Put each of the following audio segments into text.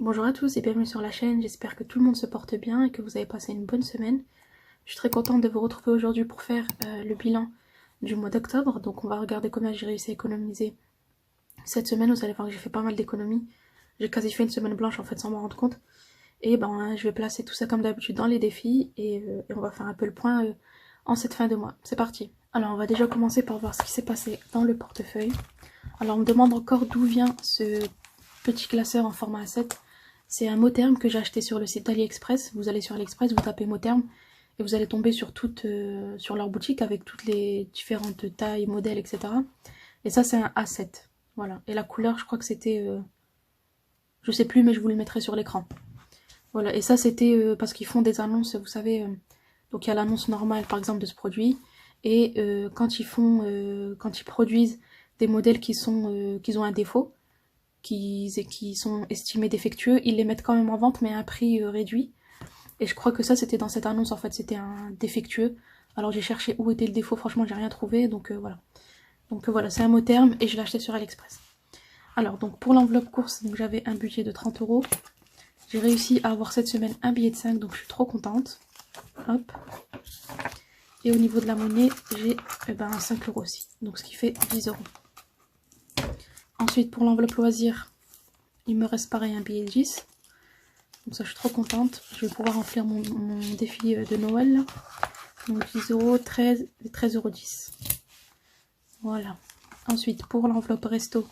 Bonjour à tous et bienvenue sur la chaîne, j'espère que tout le monde se porte bien et que vous avez passé une bonne semaine. Je suis très contente de vous retrouver aujourd'hui pour faire le bilan du mois d'octobre. Donc on va regarder combien j'ai réussi à économiser cette semaine. Vous allez voir que j'ai fait pas mal d'économies. J'ai quasi fait une semaine blanche en fait sans m'en rendre compte. Et ben je vais placer tout ça comme d'habitude dans les défis et on va faire un peu le point en cette fin de mois. C'est parti. Alors on va déjà commencer par voir ce qui s'est passé dans le portefeuille. Alors on me demande encore d'où vient ce petit classeur en format A7. C'est un mot terme que j'ai acheté sur le site AliExpress. Vous allez sur AliExpress, vous tapez mot terme et vous allez tomber sur sur leur boutique avec toutes les différentes tailles, modèles, etc. Et ça c'est un A7. Voilà. Et la couleur, je crois que c'était... je sais plus, mais je vous le mettrai sur l'écran. Voilà. Et ça c'était parce qu'ils font des annonces, vous savez... donc il y a l'annonce normale par exemple de ce produit. Et quand ils produisent des modèles qui ont un défaut, qui sont estimés défectueux, ils les mettent quand même en vente mais à un prix réduit. Et je crois que ça c'était dans cette annonce en fait, c'était un défectueux. Alors j'ai cherché où était le défaut, franchement j'ai rien trouvé, donc voilà. Donc voilà, c'est un mot terme et je l'ai acheté sur AliExpress. Alors donc pour l'enveloppe course, donc j'avais un budget de 30 €. J'ai réussi à avoir cette semaine un billet de 5, donc je suis trop contente. Hop. Et au niveau de la monnaie, j'ai 5 € aussi, donc ce qui fait 10 €. Ensuite, pour l'enveloppe loisir, il me reste pareil un billet de 10. Donc ça, je suis trop contente. Je vais pouvoir remplir mon défi de Noël. Là. Donc 10 €, 13 et 13,10 €. Voilà. Ensuite, pour l'enveloppe resto.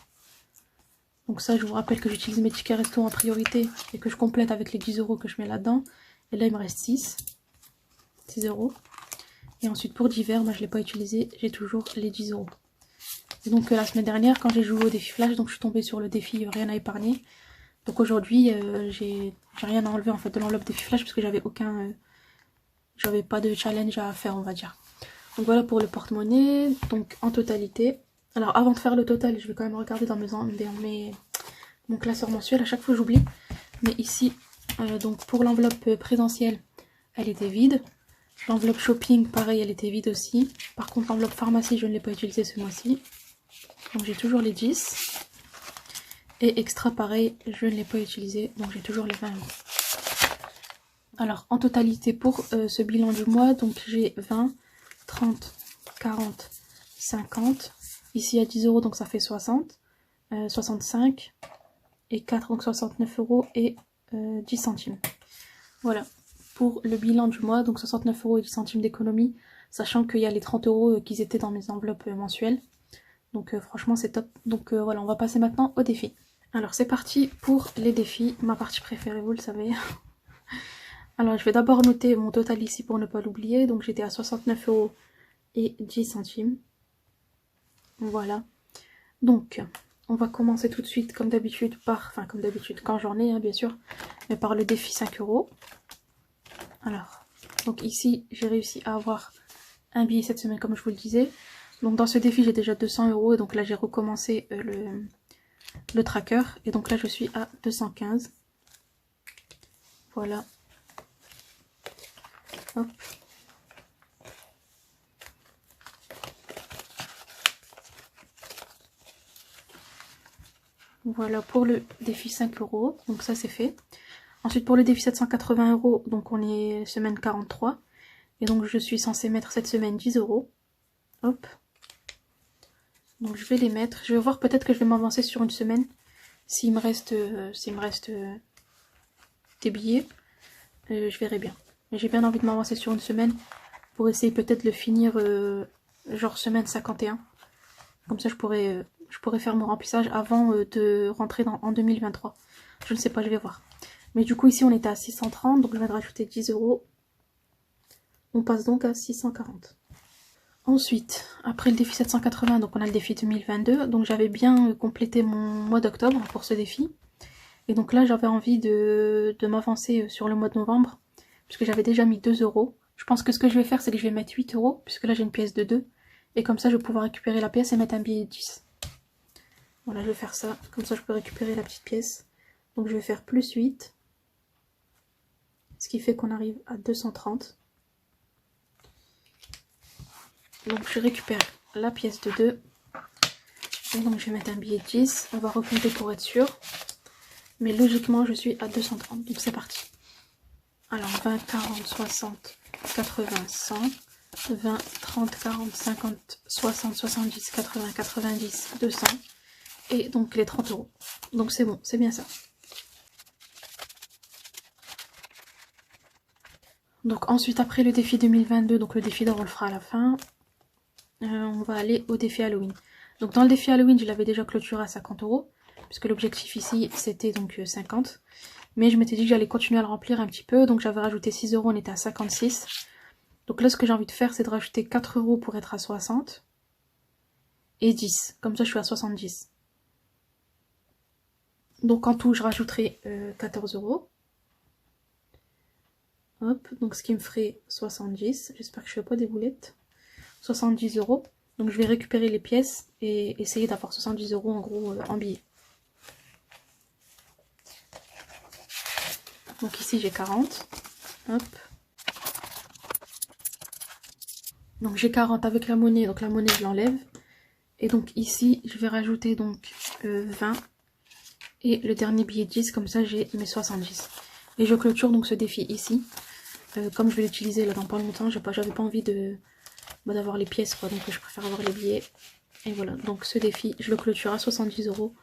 Donc ça, je vous rappelle que j'utilise mes tickets resto en priorité et que je complète avec les 10 € que je mets là-dedans. Et là, il me reste 6 €. Et ensuite, pour divers, je ne l'ai pas utilisé. J'ai toujours les 10 €. Et donc la semaine dernière, quand j'ai joué au défi flash, donc je suis tombée sur le défi rien à épargner. Donc aujourd'hui, j'ai rien à enlever en fait de l'enveloppe défi flash parce que j'avais pas de challenge à faire, on va dire. Donc voilà pour le porte-monnaie, donc en totalité. Alors avant de faire le total, je vais quand même regarder dans mon classeur mensuel, à chaque fois j'oublie. Mais ici, donc pour l'enveloppe présentielle, elle était vide. L'enveloppe shopping, pareil, elle était vide aussi. Par contre, l'enveloppe pharmacie, je ne l'ai pas utilisée ce mois-ci. Donc j'ai toujours les 10. Et extra pareil, je ne l'ai pas utilisé, donc j'ai toujours les 20 €. Alors en totalité pour ce bilan du mois, donc j'ai 20, 30, 40, 50. Ici il y a 10 €, donc ça fait 60, 65 et 4, donc 69 € et 10 centimes. Voilà pour le bilan du mois, donc 69 € et 10 centimes d'économie, sachant qu'il y a les 30 € qui étaient dans mes enveloppes mensuelles. Donc franchement c'est top. Donc voilà, on va passer maintenant au défi. Alors c'est parti pour les défis, ma partie préférée, vous le savez. Alors je vais d'abord noter mon total ici pour ne pas l'oublier. Donc j'étais à 69 € et 10 centimes. Voilà. Donc on va commencer tout de suite comme d'habitude comme d'habitude quand j'en ai bien sûr, mais par le défi 5 €. Alors, donc ici j'ai réussi à avoir un billet cette semaine comme je vous le disais. Donc dans ce défi j'ai déjà 200 € et donc là j'ai recommencé le tracker et donc là je suis à 215. Voilà. Hop. Voilà pour le défi 5 €, donc ça c'est fait. Ensuite pour le défi 780 €, donc on est semaine 43. Et donc je suis censée mettre cette semaine 10 €. Hop. Donc je vais les mettre. Je vais voir, peut-être que je vais m'avancer sur une semaine. S'il me reste des billets, je verrai bien. Mais j'ai bien envie de m'avancer sur une semaine pour essayer peut-être de le finir genre semaine 51. Comme ça je pourrais faire mon remplissage avant de rentrer en 2023. Je ne sais pas, je vais voir. Mais du coup ici on était à 630, donc je viens de rajouter 10 €. On passe donc à 640. Ensuite, après le défi 780, donc on a le défi 2022. Donc j'avais bien complété mon mois d'octobre pour ce défi. Et donc là j'avais envie de m'avancer sur le mois de novembre, puisque j'avais déjà mis 2 €. Je pense que ce que je vais faire, c'est que je vais mettre 8 €, puisque là j'ai une pièce de 2. Et comme ça je vais pouvoir récupérer la pièce et mettre un billet de 10. Voilà, je vais faire ça, comme ça je peux récupérer la petite pièce. Donc je vais faire plus 8. Ce qui fait qu'on arrive à 230. Donc je récupère la pièce de 2. Et donc je vais mettre un billet de 10. On va recompter pour être sûr. Mais logiquement, je suis à 230. Donc c'est parti. Alors 20, 40, 60, 80, 100. 20, 30, 40, 50, 60, 70, 80, 90, 200. Et donc les 30 euros. Donc c'est bon, c'est bien ça. Donc ensuite, après le défi 2022, donc le défi d'or, on le fera à la fin. On va aller au défi Halloween. Donc dans le défi Halloween, je l'avais déjà clôturé à 50 euros. Puisque l'objectif ici, c'était donc 50. Mais je m'étais dit que j'allais continuer à le remplir un petit peu. Donc j'avais rajouté 6 euros, on était à 56. Donc là, ce que j'ai envie de faire, c'est de rajouter 4 euros pour être à 60. Et 10. Comme ça, je suis à 70. Donc en tout, je rajouterai 14 euros. Hop, donc ce qui me ferait 70. J'espère que je ne fais pas des boulettes. 70 euros. Donc je vais récupérer les pièces et essayer d'avoir 70 euros en gros en billets. Donc ici j'ai 40. Hop. Donc j'ai 40 avec la monnaie. Donc la monnaie je l'enlève. Et donc ici je vais rajouter donc 20. Et le dernier billet 10. Comme ça j'ai mes 70. Et je clôture donc ce défi ici. Comme je vais l'utiliser là dans pas longtemps. J'avais pas envie d'avoir les pièces quoi. Donc je préfère avoir les billets. Et voilà. Donc ce défi je le clôture à 70 euros.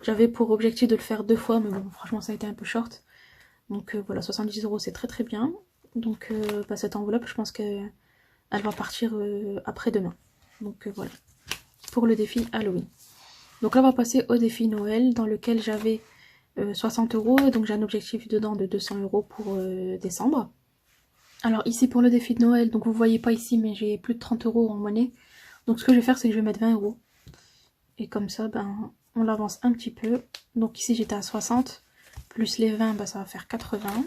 J'avais pour objectif de le faire 2 fois. Mais bon franchement ça a été un peu short. Donc voilà, 70 euros c'est très très bien. Donc cette enveloppe, je pense qu'elle va partir après-demain. Donc voilà, pour le défi Halloween. Donc là, on va passer au défi Noël, dans lequel j'avais 60 euros. Donc j'ai un objectif dedans de 200 euros pour décembre. Alors ici, pour le défi de Noël, donc vous voyez pas ici, mais j'ai plus de 30 euros en monnaie. Donc ce que je vais faire, c'est que je vais mettre 20 euros. Et comme ça, ben, on l'avance un petit peu. Donc ici, j'étais à 60. Plus les 20, bah, ça va faire 80.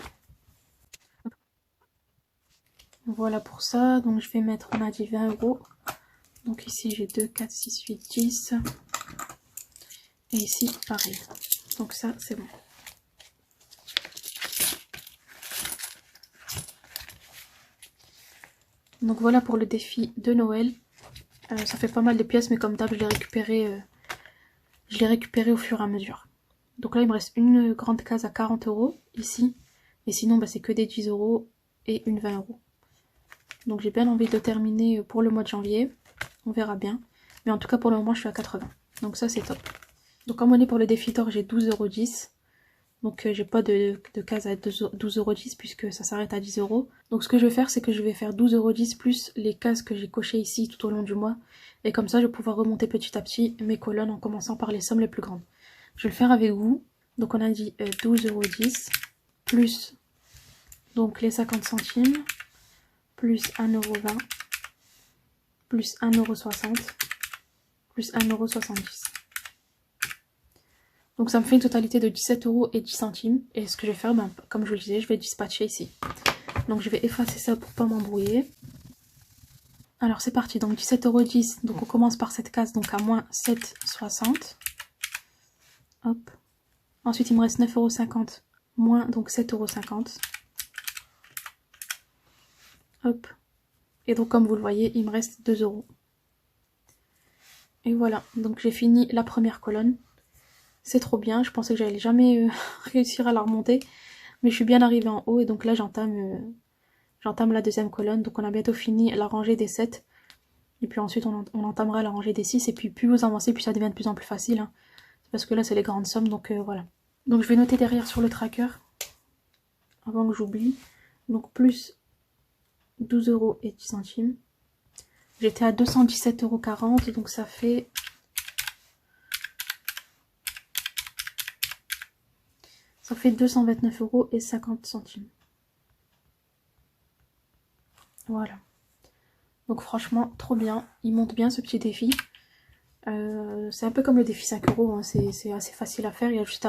Voilà pour ça. Donc je vais mettre, on a dit 20 euros. Donc ici j'ai 2, 4, 6, 8, 10. Et ici pareil. Donc ça c'est bon. Donc voilà pour le défi de Noël. Ça fait pas mal de pièces, mais comme d'hab, je l'ai récupéré au fur et à mesure. Donc là il me reste une grande case à 40 euros ici. Et sinon bah, c'est que des 10 euros et une 20 euros. Donc j'ai bien envie de terminer pour le mois de janvier. On verra bien. Mais en tout cas pour le moment je suis à 80. Donc ça c'est top. Donc en monnaie pour le défi d'or j'ai 12,10 €. Donc j'ai pas de case à 12,10 € puisque ça s'arrête à 10 euros. Donc ce que je vais faire c'est que je vais faire 12,10 € plus les cases que j'ai cochées ici tout au long du mois. Et comme ça je vais pouvoir remonter petit à petit mes colonnes en commençant par les sommes les plus grandes. Je vais le faire avec vous. Donc on a dit 12,10 € plus donc les 50 centimes. Plus 1,20 €, plus 1,60 €, plus 1,70 €. Donc ça me fait une totalité de 17,10 €. Et ce que je vais faire, ben, comme je vous le disais, je vais dispatcher ici. Donc je vais effacer ça pour pas m'embrouiller. Alors c'est parti, donc 17,10 €. Donc on commence par cette case, donc à moins 7,60 €. Hop. Ensuite il me reste 9,50 €, moins donc 7,50 €. Hop. Et donc comme vous le voyez, il me reste 2 euros. Et voilà, donc j'ai fini la première colonne. C'est trop bien, je pensais que j'allais jamais réussir à la remonter. Mais je suis bien arrivée en haut et donc là j'entame la deuxième colonne. Donc on a bientôt fini la rangée des 7. Et puis ensuite on entamera la rangée des 6. Et puis plus vous avancez, plus ça devient de plus en plus facile. Hein. Parce que là c'est les grandes sommes, donc voilà. Donc je vais noter derrière sur le tracker, avant que j'oublie. Donc plus 12,10 €. J'étais à 217,40 €, donc ça fait... Ça fait 229,50 €. Voilà. Donc franchement, trop bien. Il monte bien ce petit défi. C'est un peu comme le défi 5 €. Hein. C'est assez facile à faire. Il y a juste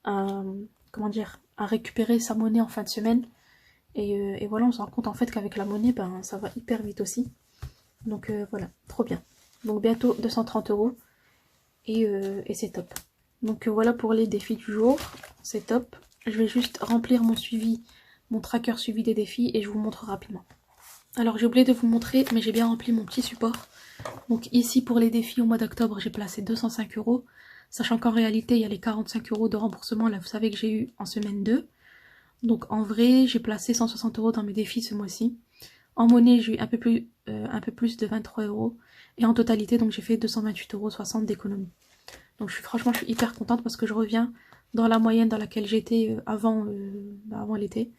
comment dire, à récupérer sa monnaie en fin de semaine. Et voilà, on se rend compte en fait qu'avec la monnaie, ben, ça va hyper vite aussi. Donc voilà, trop bien. Donc bientôt 230 € et c'est top. Donc voilà pour les défis du jour, c'est top. Je vais juste remplir mon tracker suivi des défis et je vous montre rapidement. Alors j'ai oublié de vous montrer, mais j'ai bien rempli mon petit support. Donc ici pour les défis au mois d'octobre, j'ai placé 205 €. Sachant qu'en réalité, il y a les 45 € de remboursement, là, vous savez que j'ai eu en semaine 2. Donc en vrai, j'ai placé 160 € dans mes défis ce mois-ci. En monnaie, j'ai eu un peu plus de 23 €. Et en totalité, donc j'ai fait 228,60 € d'économie. Donc franchement, je suis hyper contente parce que je reviens dans la moyenne dans laquelle j'étais avant l'été.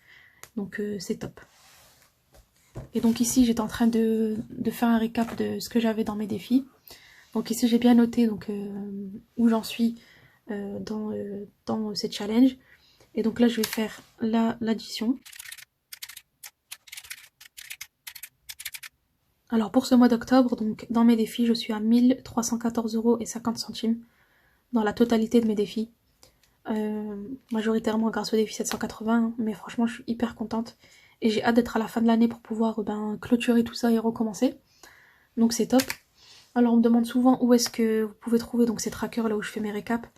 Donc c'est top. Et donc ici, j'étais en train de faire un récap de ce que j'avais dans mes défis. Donc ici, j'ai bien noté donc, où j'en suis dans ces challenges. Et donc là, je vais faire l'addition. Alors pour ce mois d'octobre, donc dans mes défis, je suis à 1314,50 € dans la totalité de mes défis. Majoritairement grâce au défi 780, mais franchement je suis hyper contente. Et j'ai hâte d'être à la fin de l'année pour pouvoir clôturer tout ça et recommencer. Donc c'est top. Alors on me demande souvent où est-ce que vous pouvez trouver donc ces trackers là où je fais mes récaps.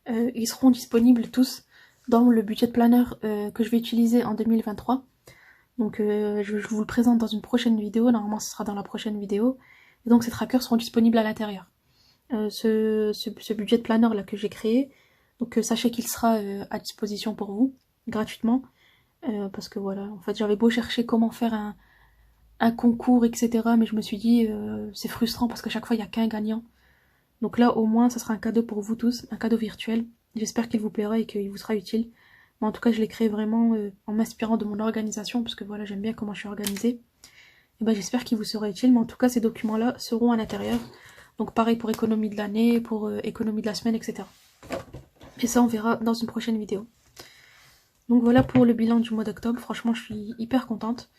Ils seront disponibles tous dans le budget planner que je vais utiliser en 2023. Donc je vous le présente dans une prochaine vidéo, normalement ce sera dans la prochaine vidéo. Et donc ces trackers seront disponibles à l'intérieur. Ce budget planner là que j'ai créé, donc sachez qu'il sera à disposition pour vous, gratuitement. Parce que voilà, en fait j'avais beau chercher comment faire un concours, etc. Mais je me suis dit, c'est frustrant parce qu'à chaque fois il n'y a qu'un gagnant. Donc là au moins ça sera un cadeau pour vous tous, un cadeau virtuel. J'espère qu'il vous plaira et qu'il vous sera utile. Mais en tout cas je l'ai créé vraiment en m'inspirant de mon organisation, parce que voilà, j'aime bien comment je suis organisée. Et ben j'espère qu'il vous sera utile, mais en tout cas ces documents là seront à l'intérieur. Donc pareil pour économie de l'année, pour économie de la semaine, etc. Et ça on verra dans une prochaine vidéo. Donc voilà pour le bilan du mois d'octobre. Franchement je suis hyper contente.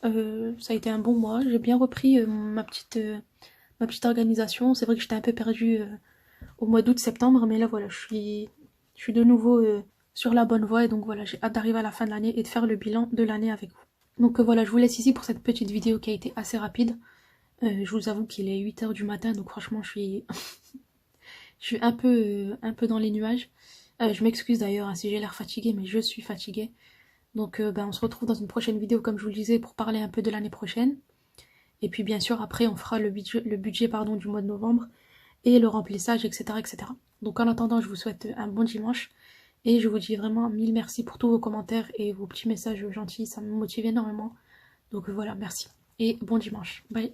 Ça a été un bon mois. J'ai bien repris ma petite organisation. C'est vrai que j'étais un peu perdue au mois d'août-septembre, mais là voilà, je suis de nouveau sur la bonne voie. Et donc voilà, j'ai hâte d'arriver à la fin de l'année et de faire le bilan de l'année avec vous. Donc voilà, je vous laisse ici pour cette petite vidéo qui a été assez rapide. Je vous avoue qu'il est 8 h du matin, donc franchement je suis je suis un peu dans les nuages. Je m'excuse d'ailleurs hein, si j'ai l'air fatiguée, mais je suis fatiguée. Donc on se retrouve dans une prochaine vidéo, comme je vous le disais, pour parler un peu de l'année prochaine. Et puis bien sûr, après, on fera le budget du mois de novembre et le remplissage, etc., etc. Donc en attendant, je vous souhaite un bon dimanche. Et je vous dis vraiment mille merci pour tous vos commentaires et vos petits messages gentils. Ça me motive énormément. Donc voilà, merci. Et bon dimanche. Bye.